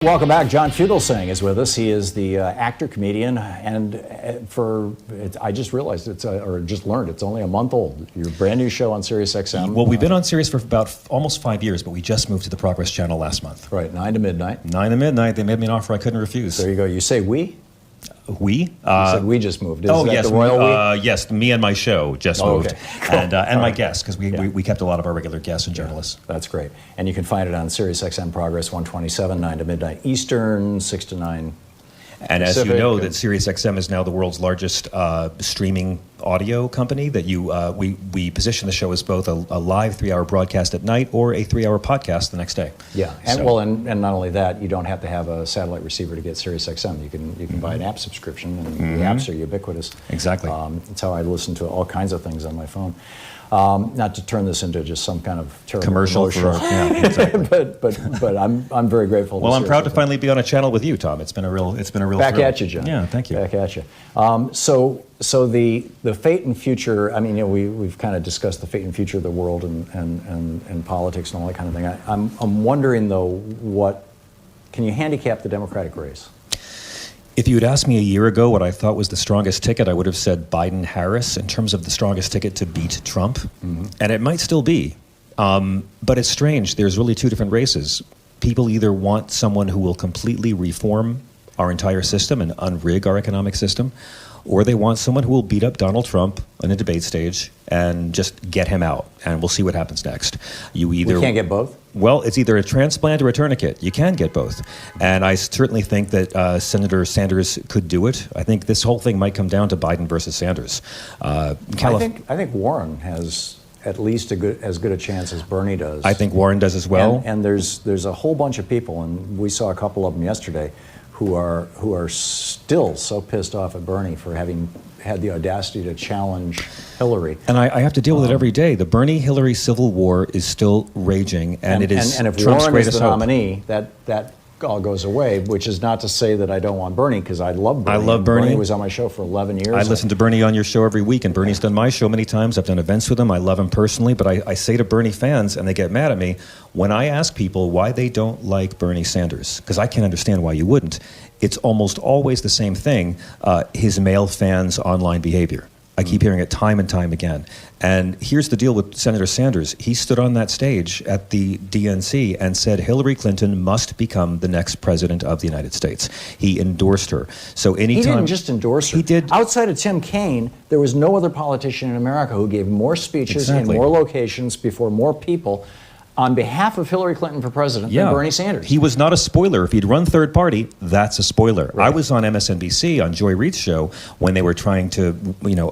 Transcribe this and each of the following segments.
Welcome back. John Fugelsang is with us. He is the actor, comedian, and I just realized just learned it's only a month old. Your brand new show on SiriusXM. Well, we've been on Sirius for about almost 5 years, but we just moved to the Progress channel last month. Right, 9 to midnight. 9 to midnight. They made me an offer I couldn't refuse. There you go. You say we? We? You said we just moved. Is that yes, the royal we? yes. Me and my show just moved, okay. Cool. and my guests, because we kept a lot of our regular guests and journalists. That's great. And you can find it on SiriusXM Progress 127, 9 to midnight Eastern, 6 to 9. And Pacific, as you know, that SiriusXM is now the world's largest streaming audio company. That we position the show as both a live 3-hour broadcast at night or a 3-hour podcast the next day. Yeah, and and not only that, you don't have to have a satellite receiver to get SiriusXM. You can buy an app subscription, and the apps are ubiquitous. Exactly. That's how I listen to all kinds of things on my phone. Not to turn this into just some kind of terrible commercial, exactly. but I'm very grateful. Well, I'm proud to finally be on a channel with you, Tom. It's been a real back thrill. at you, John. Yeah, thank you. Back at you. So the fate and future. I mean, we've kind of discussed the fate and future of the world and politics and all that kind of thing. I'm wondering though, can you handicap the Democratic race? If you had asked me a year ago what I thought was the strongest ticket, I would have said Biden-Harris in terms of the strongest ticket to beat Trump. Mm-hmm. And it might still be. But it's strange. There's really two different races. People either want someone who will completely reform our entire system and unrig our economic system, or they want someone who will beat up Donald Trump on a debate stage and just get him out. And we'll see what happens next. We can't get both? Well, it's either a transplant or a tourniquet. You can get both. And I certainly think that Senator Sanders could do it. I think this whole thing might come down to Biden versus Sanders. I think Warren has at least as good a chance as Bernie does. I think Warren does as well. And there's a whole bunch of people, and we saw a couple of them yesterday, who are still so pissed off at Bernie for having had the audacity to challenge Hillary. And I have to deal with it every day. The Bernie-Hillary civil war is still raging, and it is if Trump's Warren greatest is the hope. nominee, that all goes away, which is not to say that I don't want Bernie, because I love Bernie. I love Bernie. Bernie was on my show for 11 years. I listen to Bernie on your show every week, and Bernie's done my show many times. I've done events with him. I love him personally, but I say to Bernie fans, and they get mad at me, when I ask people why they don't like Bernie Sanders, because I can't understand why you wouldn't, it's almost always the same thing, his male fans' online behavior. I keep hearing it time and time again. And here's the deal with Senator Sanders. He stood on that stage at the DNC and said Hillary Clinton must become the next president of the United States. He endorsed her. So anytime he didn't just endorse her. He did. Outside of Tim Kaine, there was no other politician in America who gave more speeches in more locations before more people on behalf of Hillary Clinton for president than Bernie Sanders. He was not a spoiler. If he'd run third party, that's a spoiler. Right. I was on MSNBC on Joy Reid's show when they were trying to,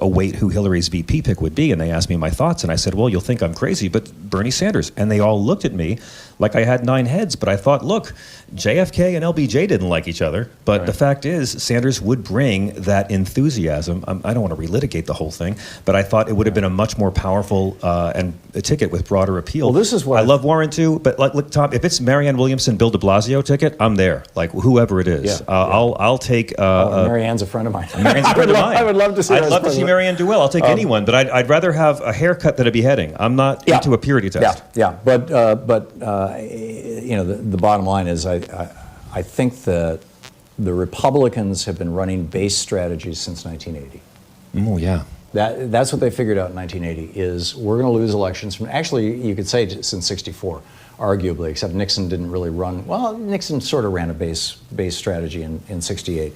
await who Hillary's VP pick would be, and they asked me my thoughts, and I said, well, you'll think I'm crazy, but Bernie Sanders. And they all looked at me like I had 9 heads, but I thought, look, JFK and LBJ didn't like each other, but the fact is Sanders would bring that enthusiasm. I don't want to relitigate the whole thing, but I thought it would have been a much more powerful and a ticket with broader appeal. Well, this is what I love Warren too, but look, Tom, if it's Marianne Williamson, Bill de Blasio ticket, I'm there. Like whoever it is, I'll take. Marianne's a friend of mine. Marianne's a friend of mine. I would love to see. I'd love to see Marianne do well. I'll take anyone, but I'd rather have a haircut than a beheading. I'm not into a purity test. But the bottom line is, I think that the Republicans have been running base strategies since 1980. Oh yeah. That's what they figured out in 1980, is we're going to lose elections from, actually, you could say since 64, arguably, except Nixon didn't really run, well, Nixon sort of ran a base strategy in 68.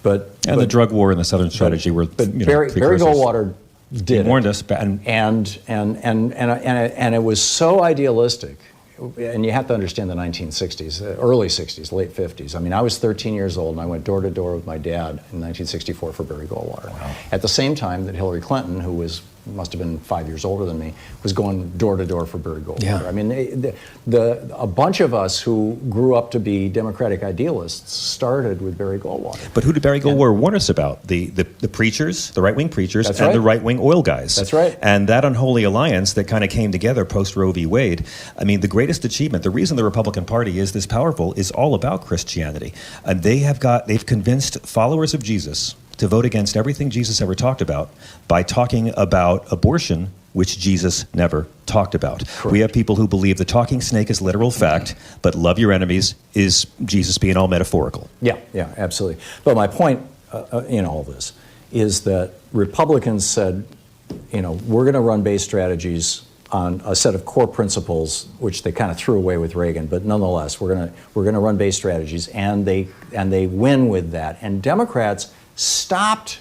But the drug war and the Southern strategy were Barry Goldwater did. He warned us. And it was so idealistic. And you have to understand the 1960s, early 60s, late 50s. I mean, I was 13 years old, and I went door to door with my dad in 1964 for Barry Goldwater. Wow. At the same time that Hillary Clinton, who must have been 5 years older than me, was going door to door for Barry Goldwater. Yeah. I mean, a bunch of us who grew up to be Democratic idealists started with Barry Goldwater. But who did Barry Goldwater warn us about? The preachers, the right-wing preachers, and the right-wing oil guys. That's right. And that unholy alliance that kind of came together post-Roe v. Wade, I mean, the greatest achievement, the reason the Republican Party is this powerful is all about Christianity. And they've convinced followers of Jesus to vote against everything Jesus ever talked about by talking about abortion, which Jesus never talked about. Correct. We have people who believe the talking snake is literal fact, but love your enemies is Jesus being all metaphorical. Yeah, absolutely. But my point in all this is that Republicans said, we're going to run base strategies on a set of core principles, which they kind of threw away with Reagan, but nonetheless, we're going to run base strategies, and they win with that. And Democrats stopped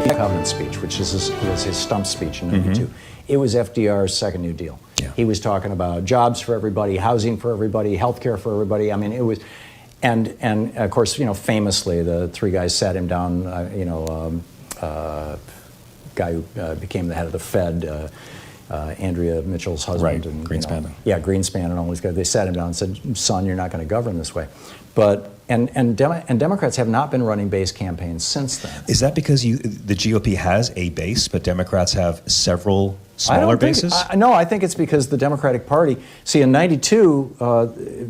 covenant speech, which was his stump speech in '92. It was FDR's second New Deal. Yeah. He was talking about jobs for everybody, housing for everybody, health care for everybody. I mean, it was, and of course, famously, the three guys sat him down. Guy who became the head of the Fed, Andrea Mitchell's husband, right. and Greenspan. Greenspan, and all these guys. They sat him down and said, "Son, you're not going to govern this way." But and Democrats have not been running base campaigns since then. Is that because the GOP has a base, but Democrats have several smaller bases? No, I think it's because the Democratic Party, see, in '92,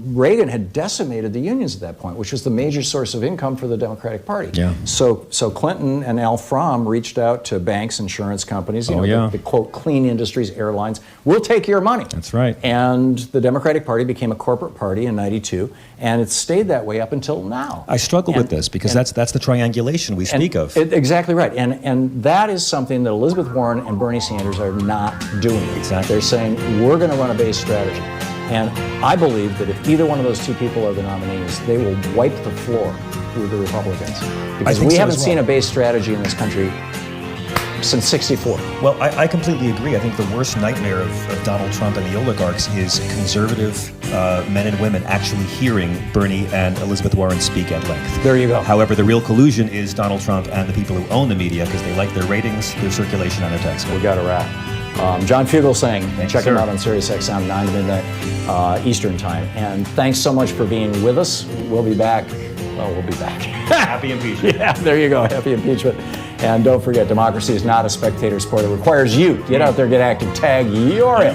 Reagan had decimated the unions at that point, which was the major source of income for the Democratic Party. Yeah. So Clinton and Al Fromm reached out to banks, insurance companies, the quote, clean industries, airlines, we'll take your money. That's right. And the Democratic Party became a corporate party in '92, and it's stayed that way up until now. I struggle with this because that's the triangulation we speak of. Exactly right. And that is something that Elizabeth Warren and Bernie Sanders are not doing. Exactly. They're saying, we're going to run a base strategy. And I believe that if either one of those two people are the nominees, they will wipe the floor with the Republicans. Because we haven't seen a base strategy in this country since '64. Well, I completely agree. I think the worst nightmare of Donald Trump and the oligarchs is conservative men and women actually hearing Bernie and Elizabeth Warren speak at length. There you go. However, the real collusion is Donald Trump and the people who own the media because they like their ratings, their circulation, and their tax code. We got to wrap. John Fugelsang, check him sir. out on SiriusXM, 9 to midnight Eastern Time. And thanks so much for being with us. We'll be back. Well, we'll be back. Happy impeachment. Yeah, there you go. Happy impeachment. And don't forget, democracy is not a spectator sport. It requires you. Get out there, get active, tag, you're in.